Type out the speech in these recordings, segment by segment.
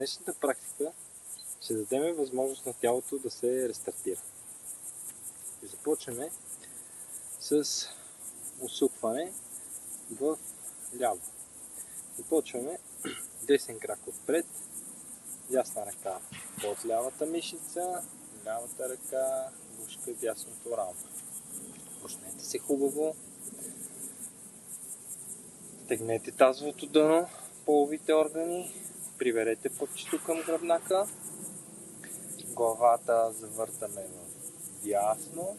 Днешната практика ще дадем възможност на тялото да се рестартира. И започваме с усукване в ляво. Започваме десен крак отпред, дясна ръка под лявата мишница, лявата ръка гушка дясното рамо. Почнете се хубаво. Стегнете тазовото дъно, половите органи, приберете пъпчето към гръбнака. Главата завъртаме в дясно,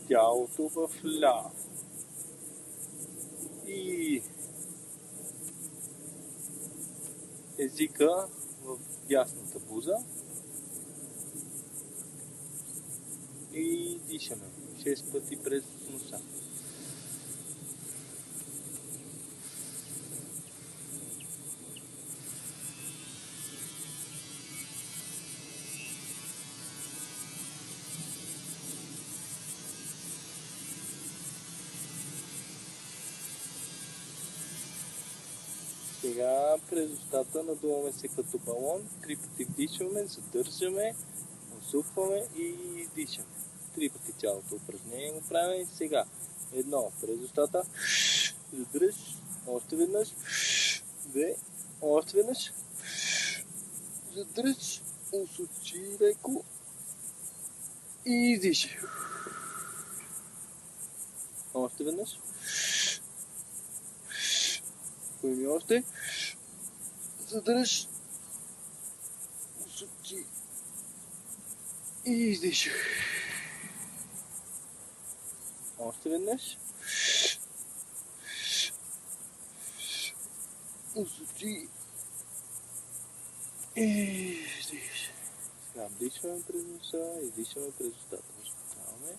тялото в ляво. И езика в дясната буза. И дишаме 6 пъти през носа. Сега през устата надуваме се като балон, 3 пъти вдишваме, задържаме, усукваме и издишаме. 3 пъти цялото упражнение го правим. Сега едно през устата, задръж, още веднъж, две, още веднъж, задръж, усучи леко и издишай. Още веднъж. Поеми още. Задръж. Усучи. И издишай. Още веднъж. Усучи. И издишай. Сега вдишваме през носа, издишваме през устата. Успокаваме.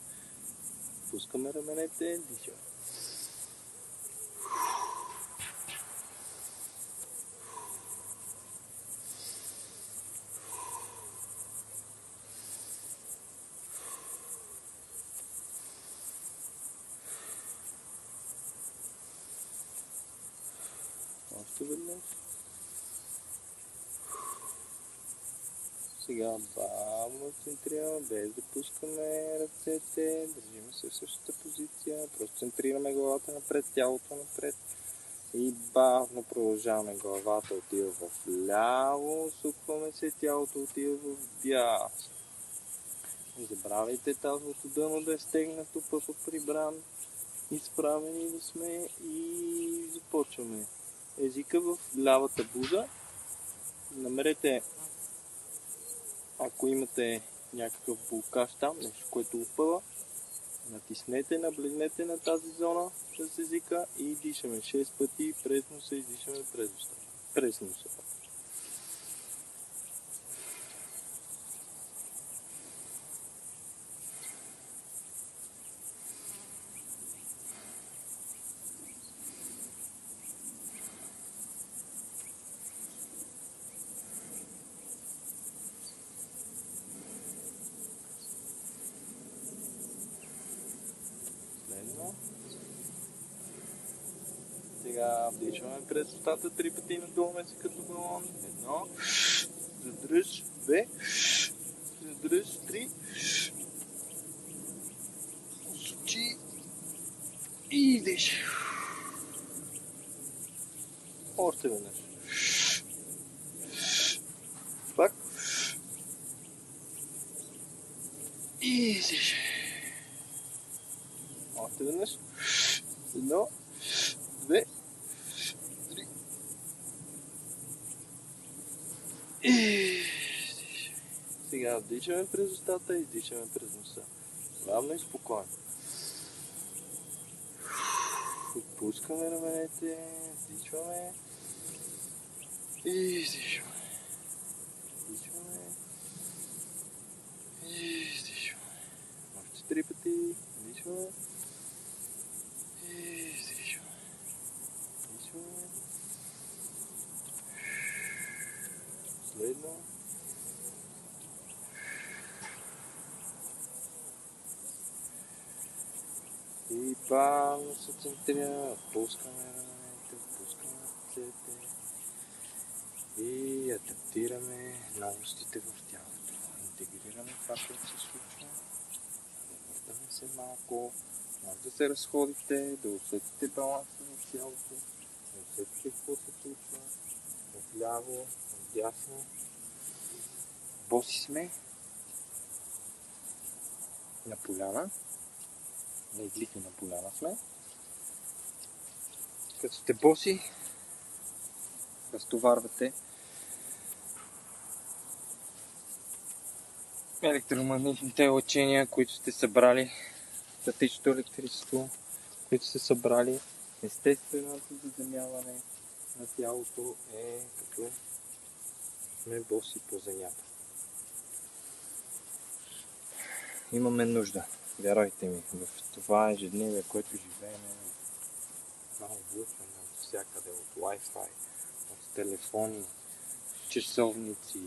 Пускаме раменете, дишаме. Още веднъж. Сега бавно центрираме, без да пускаме ръцете, държиме се в същата позиция, просто центрираме главата напред, тялото напред и бавно продължаваме. Главата отива в ляво, усукваме се, тялото отива в дясно. Не забравяйте тазовото дъно да е стегнато, пъпът прибран, изправени да сме и започваме. Езика в лявата буза. Намерете, ако имате някакъв блокаж там, нещо, което опъва, натиснете, наблегнете на тази зона с езика и дишаме 6 пъти през носа, издишаме през устата. През носа. Сега вдишваме през устата 3 пъти, надуваме се като балон. 1, задръж, 2, задръж, 3, усучи и издишай. Още веднъж. Пак. И издишай. Още веднъж. 1, 2, 3. И сега вдишаме през устата и издишаме през носа. Бавно и спокойно. Отпускаме раменете, вдишваме и издишваме. Вдишваме и издишваме. Още 3 пъти. Вдишваме и издишваме. Вдишваме. Следно. И бавно се центрираме, отпускаме раменете, отпускаме ръцете и ето. новостите в тялото. Интегрираме това, което се случва. Въртаме се малко. Може да се разходите, да усетите баланса в тялото. Да усетите какво се случва. Отляво, отдясно. Боси сме на поляна. На иглите на поляна сме. Като сте боси, разтоварвате електромагнитните лъчения, които сте събрали, статичното електричество, които сте събрали. Естественото заземяване на тялото е като сме боси по земята. Имаме нужда, вярвайте ми, в това ежедневие, което живеем, това облъчване от всякъде, от Wi-Fi, от телефони, часовници.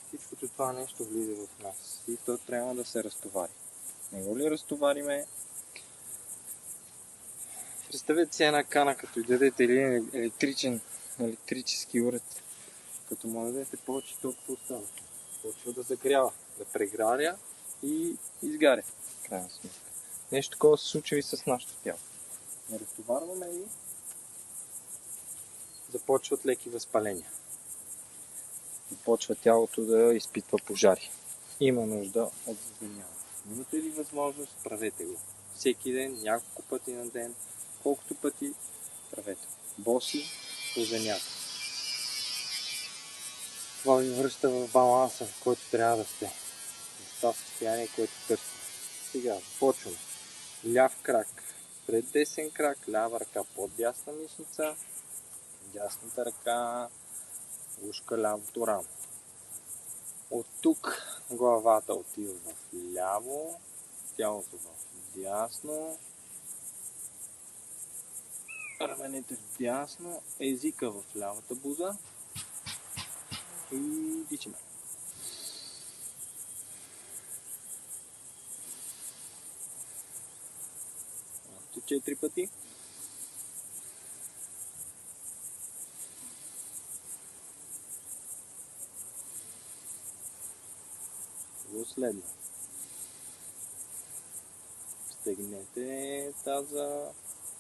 Всичкото това нещо влиза в нас и то трябва да се разтовари. Не го ли разтовариме? Представете си една кана, като й дадете един електрически уред. Като му дадете повече, толкова остава. Почва да загрява, да преграря и изгаря. Крайна сметка. Нещо такова се случва и с нашето тяло. Не разтоварваме и започват леки възпаления. Започва тялото да изпитва пожари. Има нужда от заземяване. Имате ли възможност, правете го. Всеки ден, няколко пъти на ден, колкото пъти правете. Боси по земята. Това ви връща в баланса, в който трябва да сте. В това състояние, което търсите. Сега започваме. Ляв крак пред десен крак, лява ръка под дясна мишница, дясната ръка ушка лявото рамо. От тук главата отива в ляво, тялото в дясно, раменете в дясно, езика в лявата буза и дишаме. Още 4 пъти. Последно. Стегнете таза,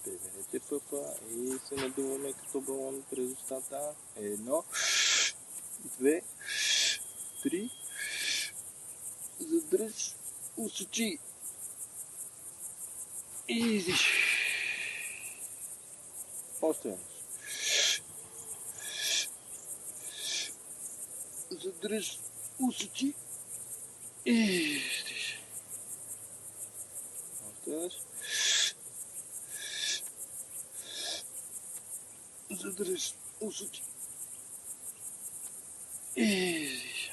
приберете пъпа и се надуваме като балон през устата. 1, 2, 3. Задръж, усочи и издиш. Още веднъж. Задръж, усочи и издиш. Още веднъж. Задръж, усочи и издиш.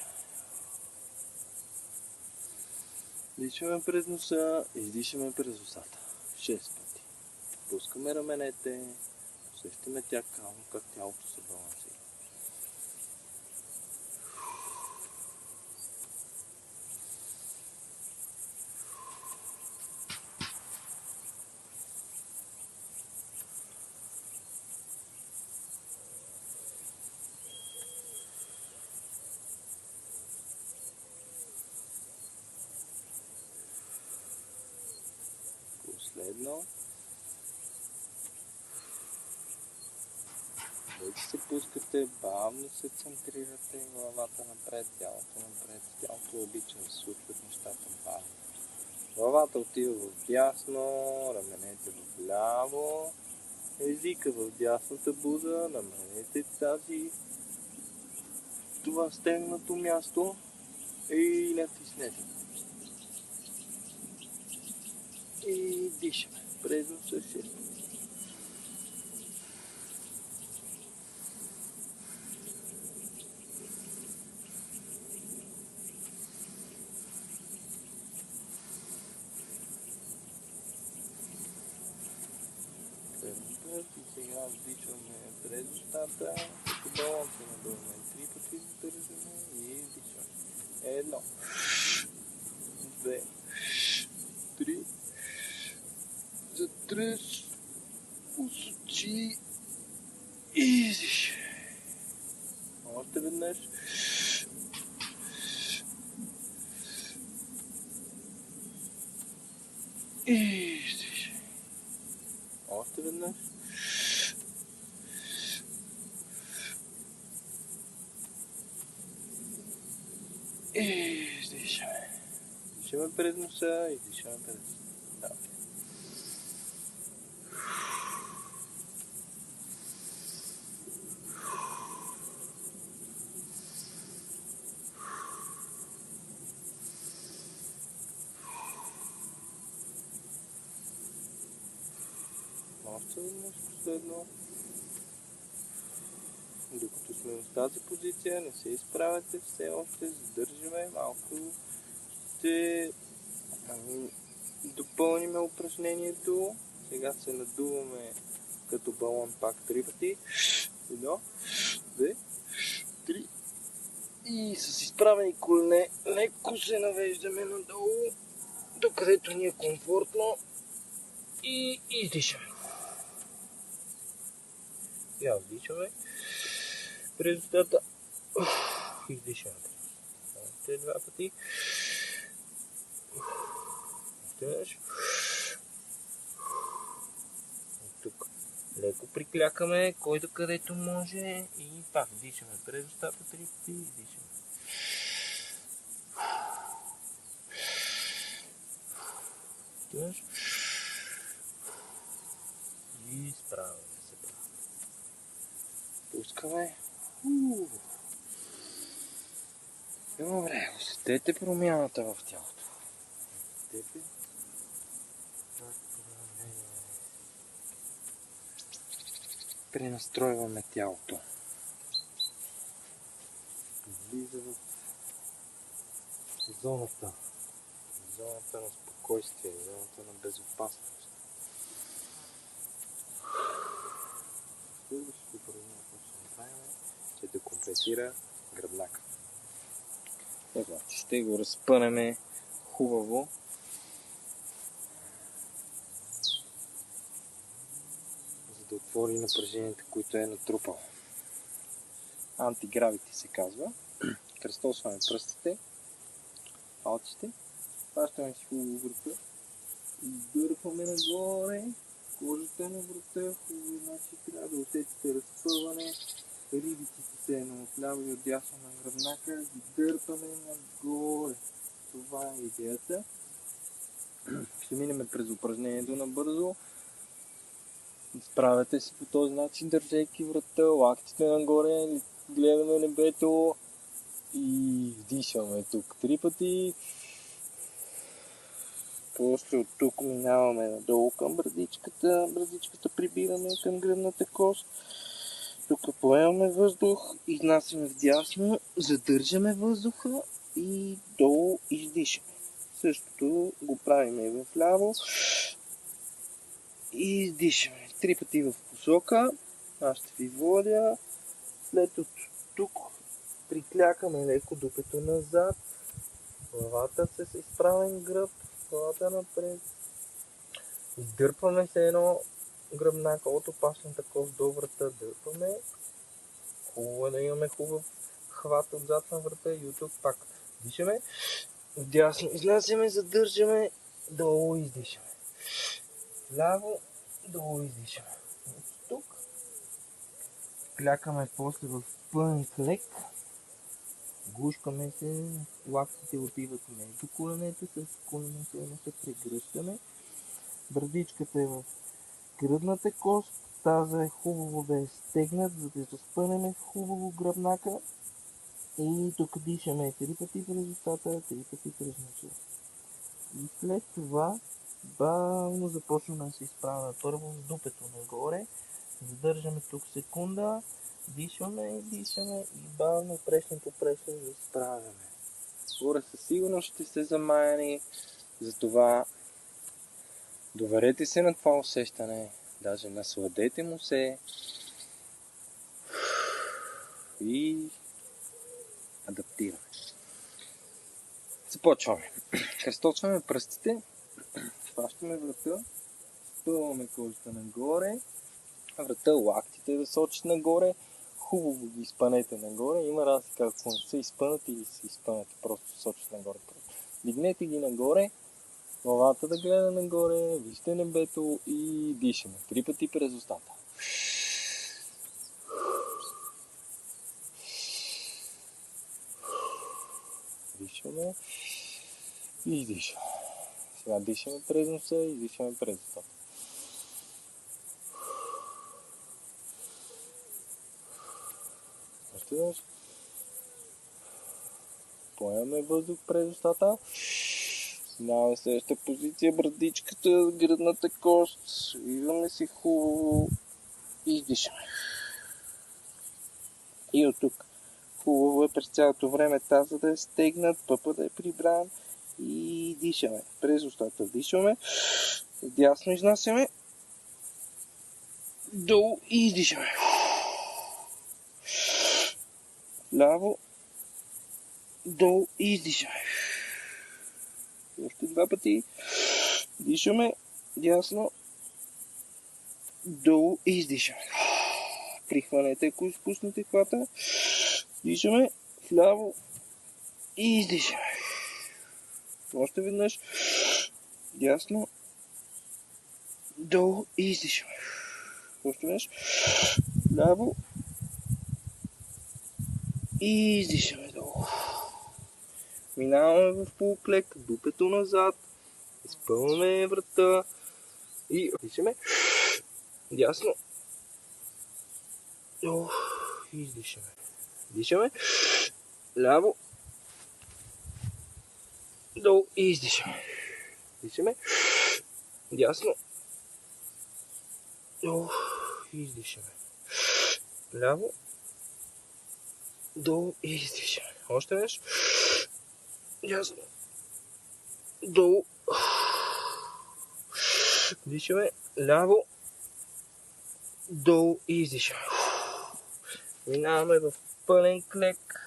Дишаме през носа, издишаме през устата. 6 пъти. Пускаме раменете, усещаме тяло, как тялото се балансира. Последно. Вече се пускате, бавно се центрирате, главата напред, тялото напред. Тялото обича да се случват нещата бавно. Главата отива в дясно, раменете в ляво, езика в дясната буза, раменете това стегнато място и натиснете. И дишаме през носа 6. И сега вдишваме през устата, като балон се надуваме 3 пъти, задържаме и издишваме. 1, 2, 3, задръж, усочи и издиш. веднъж. И издишаме. Още веднъж. И издишаме. Дишаме през носа и дишаме през носа. Още веднъж последно. Докато сме в тази позиция, не се изправяте все още, задържаме малко. Ще допълним упражнението. Сега се надуваме като балон пак 3 пъти. 1, 2, 3. И с изправени колене леко се навеждаме надолу, докъдето ни е комфортно. И издишаме. Сега вдишаме през устата. Издишаме. Още 2 пъти. Още веднъж. Тук леко приклякаме, кой до където може и пак дишаме през устата 3 пъти и дишаме. И справяме се. Пускаме. Добре, усетете промяната в тялото. Усетете. Пренастройваме тялото. Влиза в зоната на спокойствие, зоната на безопасност. Следващото упражнение, което ще направим, ще декомпресира гръбнака. Ще го разпънеме хубаво. За да отвори напрежението, което е натрупал. Антигравити се казва. Кръстосваме пръстите, палците, хващаме си хубаво врата и дърпаме нагоре кожата на врата. Хубаво, значи трябва да усетите разпъване. Рибиците се едно отляво и отдясно на гръбнака, ги дърпаме нагоре. Това е идеята. Ще минем през упражнението набързо. Справяте се по този начин, държейки врата, лактите нагоре, гледаме небето и вдишваме тук 3 пъти. После от тук минаваме надолу към брадичката прибираме към гръдната кост. Тук поемаме въздух, изнасяме вдясно, задържаме въздуха и долу издишаме. Същото го правим и в ляво и издишаме 3 пъти в посока. Аз ще ви водя. След от тук приклякаме леко дупето назад, главата с изправен гръб, главата напред. Издърпваме се едно гръбнака от опасната кост до врата, дърпаме. Хубаво е да имаме хубав хват отзад на врата и от тук пак дишаме. Вдясно изнасяме, задържаме, долу издишаме. Ляво, долу издишаме. От тук клякаме после в пълен клек. Гушкаме се, лактите отиват между коленете, с коленете се прегръщаме. Брадичката е в гръдната кост, таза е хубаво да е стегнат, за да разпънеме хубаво гръбнака. И тук дишаме 3 пъти през устата, 3 пъти през носа. И след това бавно започваме да се изправяме първо с дупето нагоре. Задържаме тук секунда, дишаме и бавно прешнем по прешнем да изправяме. Горе със сигурност ще сте замаяни, затова доверете се на това усещане, даже насладете му се и адаптираме. Започваме. Кръстосваме пръстите, хващаме врата, спъваме кожата нагоре, врата, лактите да сочат нагоре, хубаво ги изпънете нагоре. Има разлика, ако не са изпънати или са изпънати, просто сочат нагоре. Дигнете ги нагоре, главата да гледа нагоре, вижте небето и дишаме. 3 пъти през устата. Дишаме и издишаме. Сега дишаме през носа и издишаме през устата. Още веднъж. Поемаме въздух през устата. Минаваме следващата позиция, брадичката, гръдната кост. Свиваме се хубаво и издишаме. И от тук. Хубаво е през цялото време таза да е стегнат, пъпа да е прибран и дишаме. През устата дишаме, дясно изнасяме, долу и издишаме. Ляво, долу и издишаме. Още 2 пъти. Дишаме, дясно, долу и издишаме. Прихванете, ако изпуснете хвата. Дишаме вляво и издишаме. Още веднъж. Дясно. Долу и издишаме. Още веднъж. Вляво и издишаме долу. Минаваме в полуклек, дупето назад. Изпълваме врата и дишаме. Дясно. Долу и издишаме. Дишаме. Ляво. Долу и издишаме. Дишаме. Дясно. Долу и издишаме. Ляво. Долу и издишаме. Още веднъж. Дясно. Долу. Дишаме. Ляво. Долу и издишаме. Минаваме в пълен клек.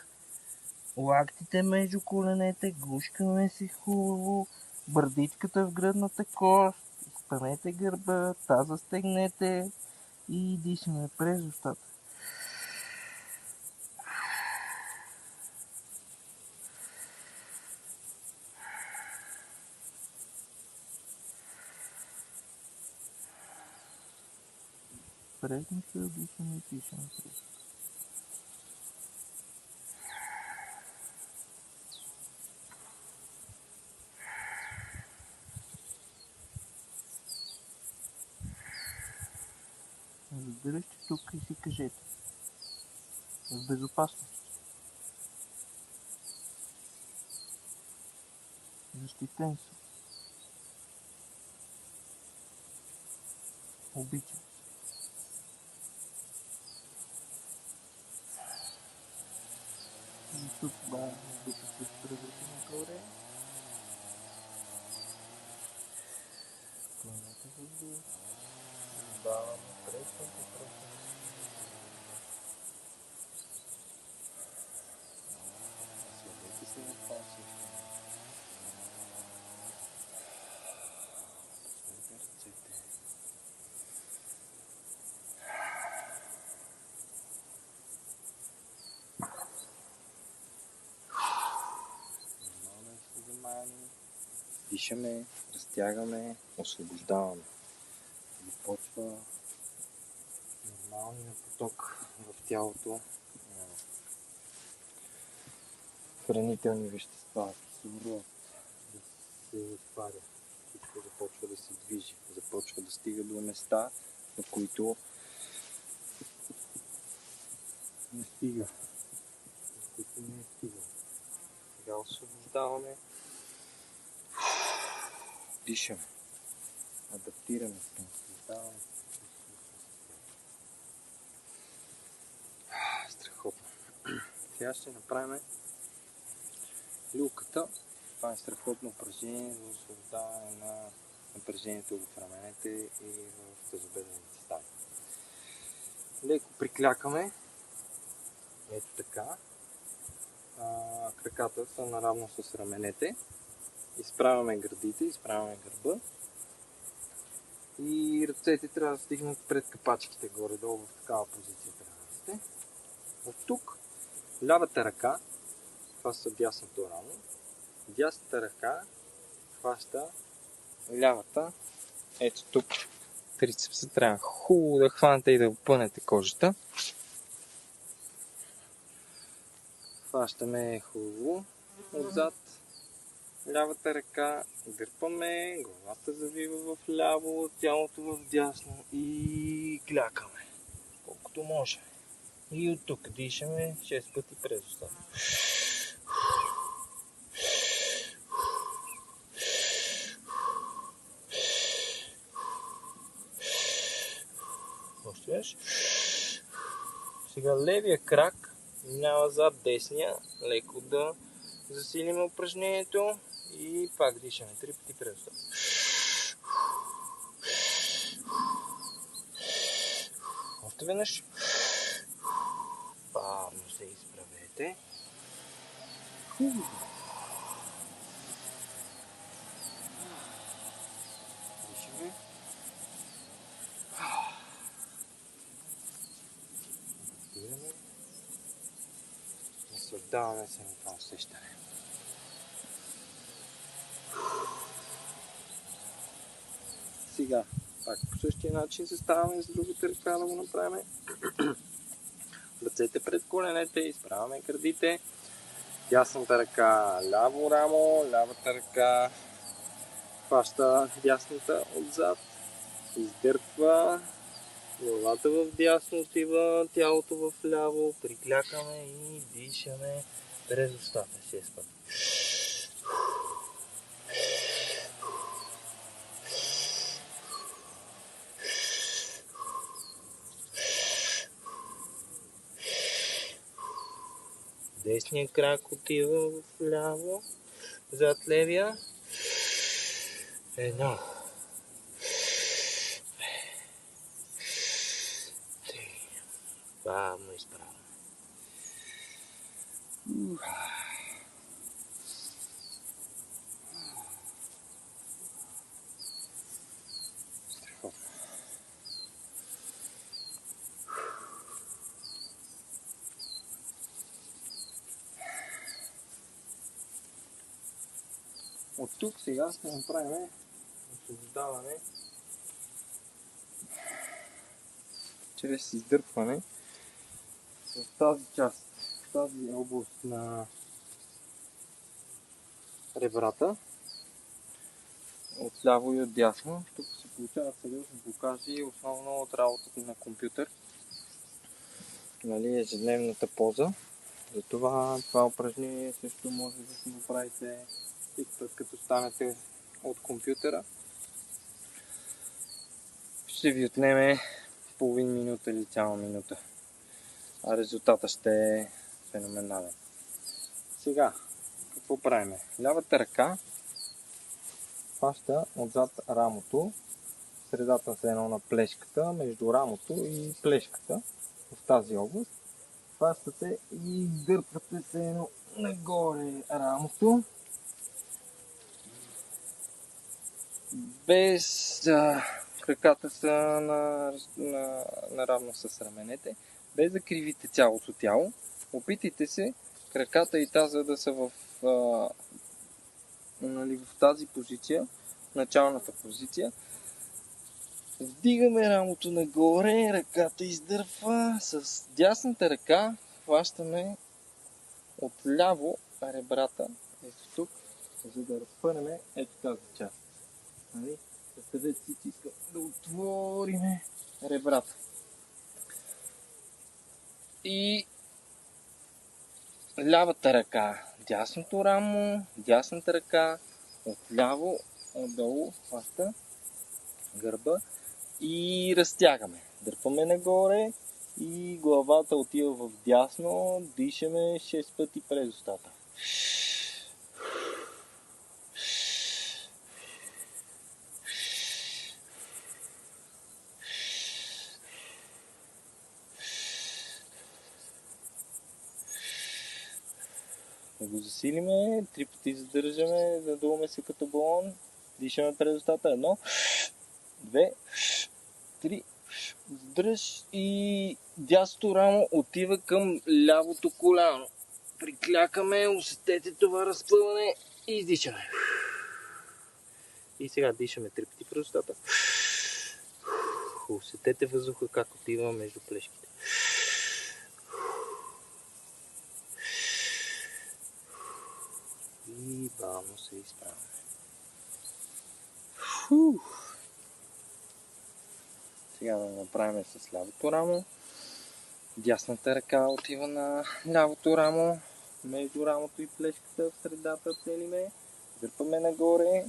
Лактите между коленете, гушкаме се хубаво, бърдичката в гръдната кост, изпънете гърба, таза стегнете и дишаме през устата. През носа дишаме и дишаме през устата. Разбирайте тук и си кажете. В безопасност. Защитен съм. Обичам. И тук бавно докато се превърти нагоре. Планете въздух. Бавно пресвате просто. Следете се на това усещане. Последете ръцете. Нормално се замаяме. Дишаме, разтягаме, освобождаваме. Започва нормалния поток в тялото. Хранителни вещества, кислород да се отваря. Всичко започва да се движи, започва да стига до места, на които не стига. На които не е стигал. Сега освобождаваме. Дишаме. Адаптираме се. Създаваме. Страхотно. Сега ще направим люлката. Това е страхотно упражнение за освобождаване на напрежението в раменете и в тазобедрените стави. Леко приклякаме. Ето така. Краката са наравно с раменете. Изправяме гърдите, изправяме гърба. И ръцете трябва да стигнат пред капачките горе-долу в такава позиция трябва да сте. От тук лявата ръка хваща дясното рамо, дясната ръка хваща лявата. Ето тук трицепса трябва хубаво да хванете и да опънете кожата. Хващаме хубаво отзад лявата ръка, дърпаме, главата завива в ляво, тялото в дясно и клякаме колкото може. И от тук дишаме 6 пъти през устата. Още веднъж. Сега левия крак минава зад десния, леко да засилим упражнението и пак дишаме 3 пъти през устата. Още веднъж. Бавно се изправете. Дишаме. Дишаме. Наслаждаваме се на това усещане. Сега, пак по същия начин се ставаме с другата ръка да го направим. Ръцете пред коленете, изправяме гърдите. Дясната ръка ляво рамо, лявата ръка хваща дясната отзад, издърпва, главата в дясно отива, тялото в ляво, приклякаме и дишаме през устата 6 пъти. Десният крак отива в ляво, зад левия. 1, 3, бавно изправо. От тук сега ще направим освобождаване чрез издърпване в тази част, в тази област на ребрата, от ляво и от дясно. Тук се получават сериозни блокажи, основно от работата на компютър, нали, ежедневната поза. Затова това упражнение също може да си го правите всеки път, като станете от компютъра. Ще ви отнеме половин минута или цяла минута, а резултата ще е феноменален. Сега, какво правим? Лявата ръка хваща отзад рамото, средата се едно на плешката, между рамото и плешката, в тази област. Хващате и дърпате се едно нагоре рамото, без краката са наравно с раменете, без да кривите цялото тяло. Опитайте се краката и таза да са в тази позиция, началната позиция. Вдигаме рамото нагоре, ръката издърпва, с дясната ръка хващаме отляво ребрата, ето тук, за да разпънем ето тази част. Нали? С където си искам да отворим ребрата. И лявата ръка, дясното рамо, дясната ръка, отляво, отдолу, хваща гърба и разтягаме. Дърпаме нагоре и главата отива в дясно, дишаме 6 пъти през устата. Да го засилиме, 3 пъти задържаме, надуваме се като балон, дишаме през устата. 1, 2, 3, Дръж и дясното рамо отива към лявото коляно. Приклякаме, усетете това разпъване и издишаме. И сега дишаме 3 пъти през устата. Усетете въздуха как отива между плешките. И бавно се изправяме. Сега да направим с лявото рамо. Дясната ръка отива на лявото рамо. Между рамото и плешката в средата целиме. Дърпаме нагоре.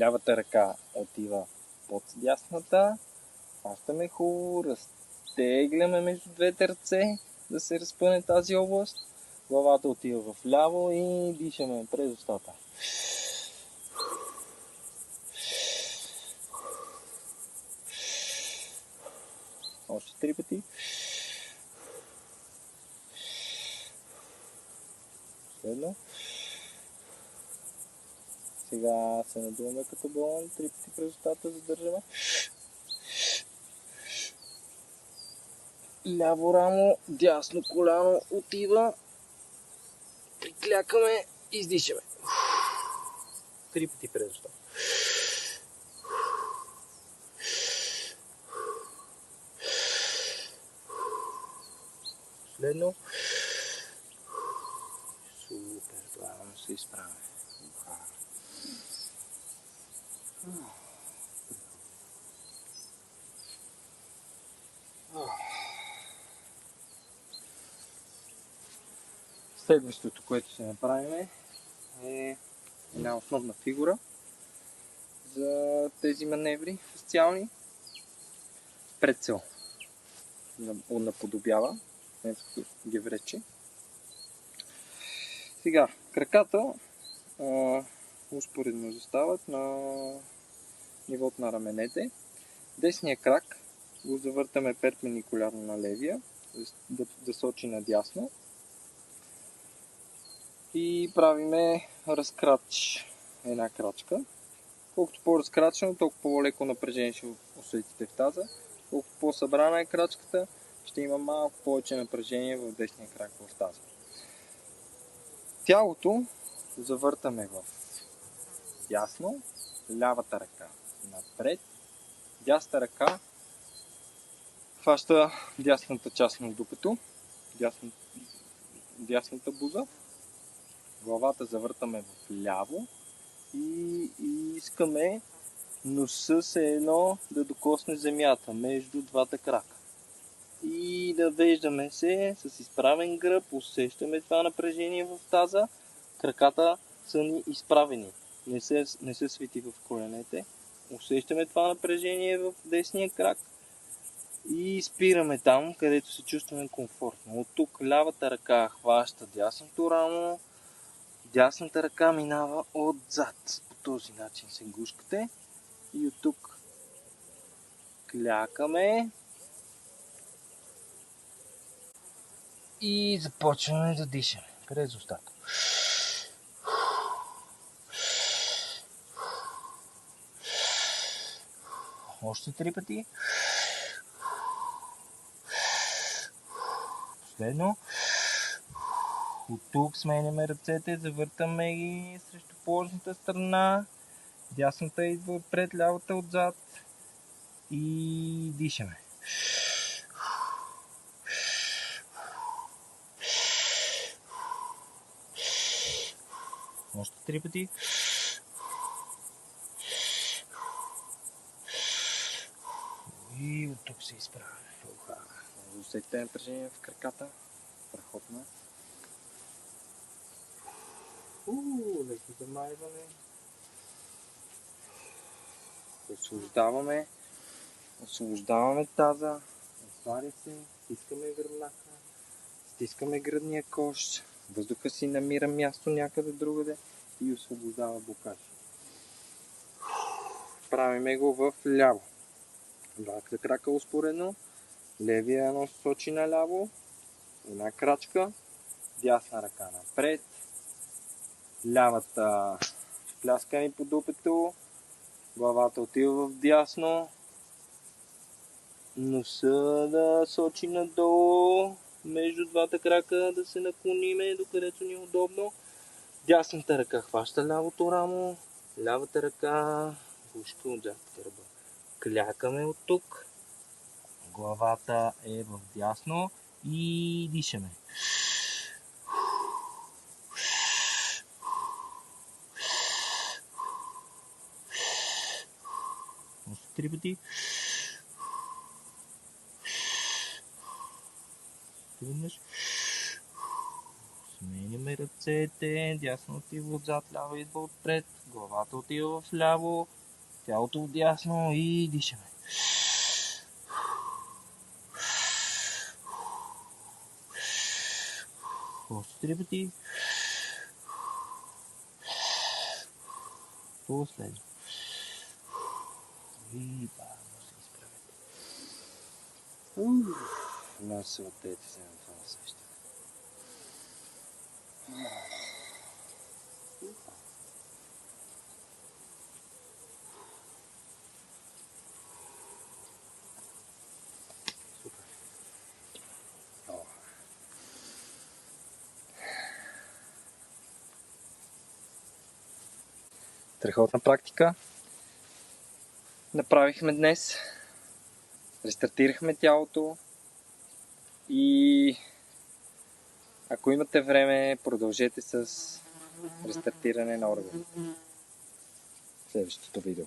Лявата ръка отива под дясната. Хващаме хубаво. Разтегляме между двете ръце да се разпъне тази област. Главата отива в ляво и дишаме през устата. Още 3 пъти. Следно. Сега се надуваме като балон. 3 пъти през устата задържаме. Ляво рамо, дясно коляно отива. Приклякаме, издишаме. 3 пъти през устата. Следно. Супер, бавно се изправяме. Следващото, което ще направим е една основна фигура за тези маневри фасциални. Прецел наподобява немското геврече. Сега, краката успоредно застават на нивото на раменете. Десния крак го завъртаме перпендикулярно на левия, да сочи надясно. И правиме разкрач, една крачка. Колкото по-разкрачено, толкова по-леко напрежение ще усетите в таза. Колкото по-събрана е крачката, ще има малко повече напрежение в десния крак в таза. Тялото завъртаме в дясно, лявата ръка напред, дясната ръка хваща дясната част на дупето, дясната буза. Главата завъртаме в ляво и искаме носа се едно да докосне земята между двата крака. И да веждаме се с изправен гръб, усещаме това напрежение в таза. Краката са ни изправени, не се свети в коленете. Усещаме това напрежение в десния крак и спираме там, където се чувстваме комфортно. От тук лявата ръка хваща дясното рамо, дясната ръка минава отзад. По този начин се гушкате и от тук клякаме и започваме да дишаме през устата. Още 3 пъти. Последно. От тук сменяме ръцете, завъртаме ги срещу положната страна. Дясната идва отпред, лявата отзад. И дишаме. Още 3 пъти. И от тук се изправяме. Усетите напрежение в краката. Страхотно. Леко замайване. Освобождаваме таза. Отваря се. Стискаме гръбнака. Стискаме гръдния кош. Въздуха си намира място някъде другаде и освобождава бокажа. Правиме го в ляво. Двата крака успоредно. Левия нос сочи наляво. Една крачка. Дясна ръка напред. Лявата пляска ни по дупето. Главата отива в дясно. Носа да сочи надолу, между двата крака да се наклониме, докъдето ни е удобно. Дясната ръка хваща лявото рамо, лявата ръка гушка отзад гърба. Клякаме от тук, главата е в дясно и дишаме. Още 3 пъти. Веднъж. Сменяме ръцете, дясно отива отзад, ляво идва отпред, главата отива в ляво, тялото отдясно и дишаме. Още 3 пъти. Последно. И бавно се изправете. Насладете се на това усещане. Супер. Страхотна практика направихме днес. Рестартирахме тялото и ако имате време, продължете с рестартиране на органа. Следващото видео.